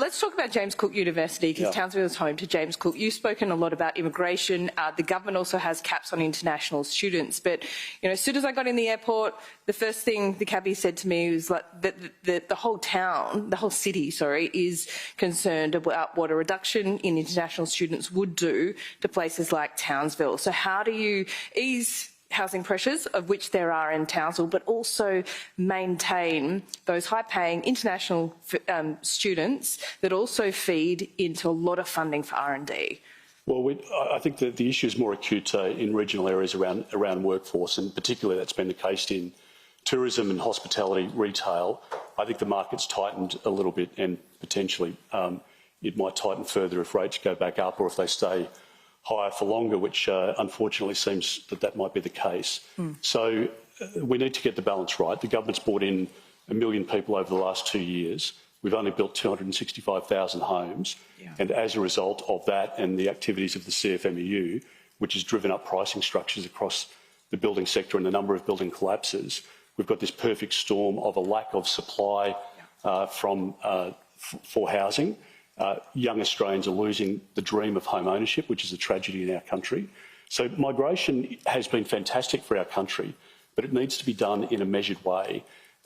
Let's talk about James Cook University, because Townsville is home to James Cook. You've spoken a lot about immigration. The government also has caps on international students. But, you know, as soon as I got in the airport, the first thing the cabbie said to me was like the whole town, the whole city, sorry, is concerned about what a reduction in international students would do to places like Townsville. So how do you ease housing pressures, of which there are in Townsville, but also maintain those high-paying international students that also feed into a lot of funding for R&D? Well, I think that the issue is more acute in regional areas around workforce, and particularly that's been the case in tourism and hospitality retail. I think the market's tightened a little bit, and potentially it might tighten further if rates go back up or if they stay higher for longer, which unfortunately seems that might be the case. So we need to get the balance right. The government's brought in 1 million people over the last 2 years. We've only built 265,000 homes. And as a result of that and the activities of the CFMEU, which has driven up pricing structures across the building sector and the number of building collapses, we've got this perfect storm of a lack of supply for housing. Young Australians are losing the dream of home ownership, which is a tragedy in our country. So migration has been fantastic for our country, but it needs to be done in a measured way.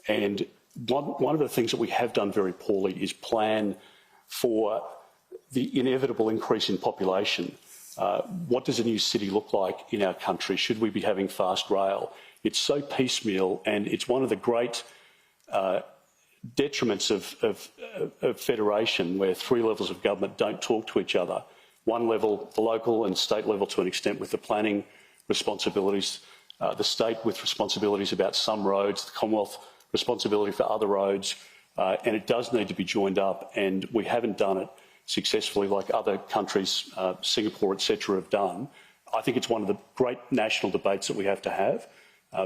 And one of the things that we have done very poorly is plan for the inevitable increase in population. What does a new city look like in our country? Should we be having fast rail? It's so piecemeal, and it's one of the great detriments of federation, where 3 levels of government don't talk to each other. One level, the local and state level to an extent, with the planning responsibilities, the state with responsibilities about some roads, the Commonwealth responsibility for other roads, and it does need to be joined up, and we haven't done it successfully like other countries, Singapore, etc., have done. I think it's one of the great national debates that we have to have.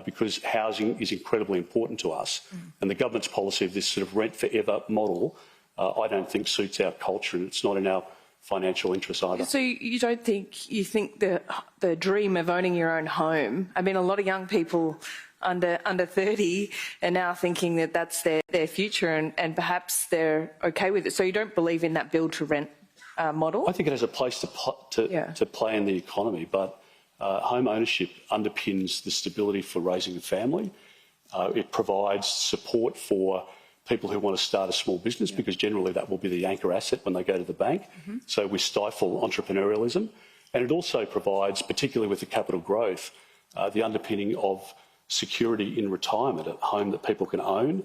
Because housing is incredibly important to us. And the government's policy of this sort of rent forever model, I don't think suits our culture, and it's not in our financial interest either. So you think the dream of owning your own home, I mean, a lot of young people under 30 are now thinking that that's their future, and perhaps they're okay with it. So you don't believe in that build to rent model? I think it has a place to play in the economy, but home ownership underpins the stability for raising a family. It provides support for people who want to start a small business, because generally that will be the anchor asset when they go to the bank. So we stifle entrepreneurialism. And it also provides, particularly with the capital growth, the underpinning of security in retirement, a home that people can own.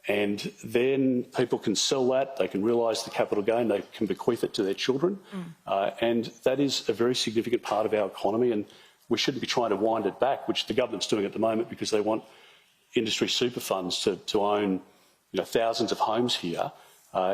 And then people can sell that, they can realise the capital gain, they can bequeath it to their children. And that is a very significant part of our economy, and we shouldn't be trying to wind it back, which the government's doing at the moment because they want industry super funds to own thousands of homes here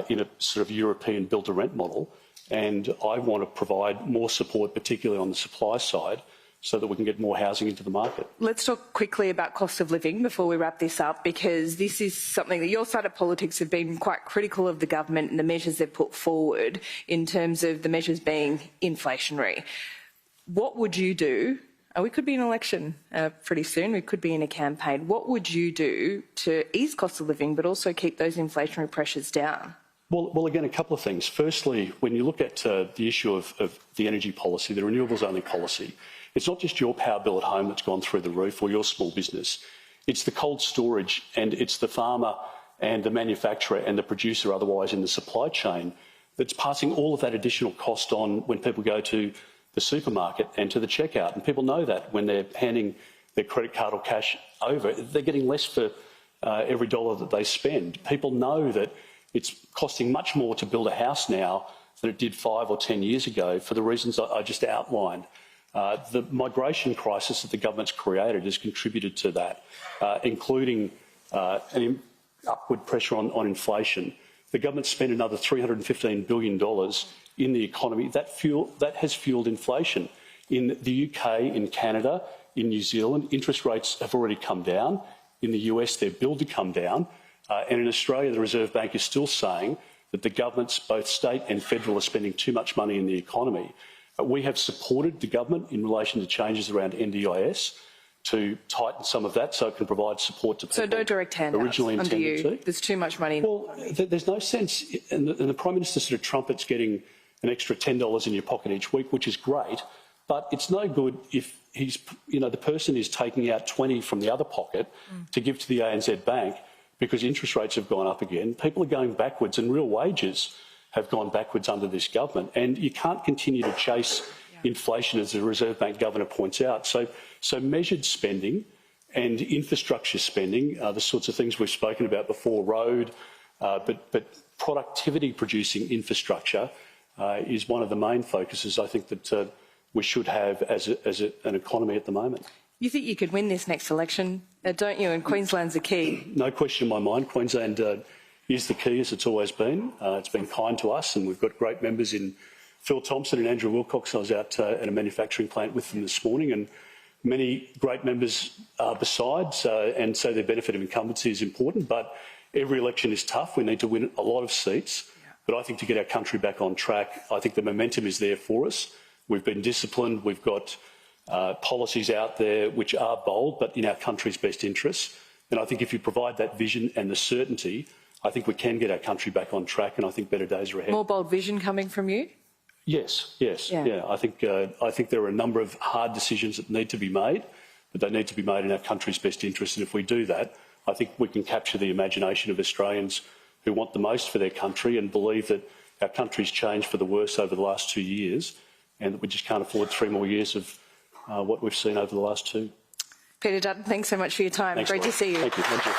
in a sort of European build-to-rent model. And I want to provide more support, particularly on the supply side, so that we can get more housing into the market. Let's talk quickly about cost of living before we wrap this up, because this is something that your side of politics have been quite critical of the government and the measures they've put forward in terms of the measures being inflationary. What would you do? We could be in an election pretty soon, we could be in a campaign. What would you do to ease cost of living but also keep those inflationary pressures down? Well, again, a couple of things. Firstly, when you look at the issue of the energy policy, the renewables-only policy, it's not just your power bill at home that's gone through the roof or your small business. It's the cold storage, and it's the farmer and the manufacturer and the producer otherwise in the supply chain that's passing all of that additional cost on when people go to the supermarket and to the checkout. And people know that when they're handing their credit card or cash over, they're getting less for every dollar that they spend. People know that it's costing much more to build a house now than it did 5 or 10 years ago for the reasons I just outlined. The migration crisis that the government's created has contributed to that, including an upward pressure on inflation. The government spent another $315 billion in the economy. That has fuelled inflation. In the UK, in Canada, in New Zealand, interest rates have already come down. In the US, they're billed to come down. And in Australia, the Reserve Bank is still saying that the governments, both state and federal, are spending too much money in the economy. We have supported the government in relation to changes around NDIS, to tighten some of that so it can provide support to people. So no direct handouts originally under intended you. to. There's too much money. Well, there's no sense, and the Prime Minister sort of trumpets getting an extra $10 in your pocket each week, which is great, but it's no good if the person is taking out 20 from the other pocket to give to the ANZ Bank because interest rates have gone up again. People are going backwards, and real wages have gone backwards under this government, and you can't continue to chase inflation, as the Reserve Bank Governor points out. So measured spending and infrastructure spending, the sorts of things we've spoken about before, road, but productivity-producing infrastructure is one of the main focuses I think that we should have as an economy at the moment. You think you could win this next election, don't you? And Queensland's the key. No question in my mind. Queensland is the key, as it's always been. It's been kind to us, and we've got great members in Phil Thompson and Andrew Wilcox. I was out at a manufacturing plant with them this morning, and many great members besides, and so the benefit of incumbency is important, but every election is tough. We need to win a lot of seats, but I think to get our country back on track, I think the momentum is there for us. We've been disciplined. We've got policies out there which are bold, but in our country's best interests. And I think if you provide that vision and the certainty, I think we can get our country back on track, and I think better days are ahead. More bold vision coming from you? Yes. I think there are a number of hard decisions that need to be made, but they need to be made in our country's best interest. And if we do that, I think we can capture the imagination of Australians who want the most for their country and believe that our country's changed for the worse over the last 2 years, and that we just can't afford 3 more years of what we've seen over the last 2. Peter Dutton, thanks so much for your time. Thanks, Great to see you. Thank you.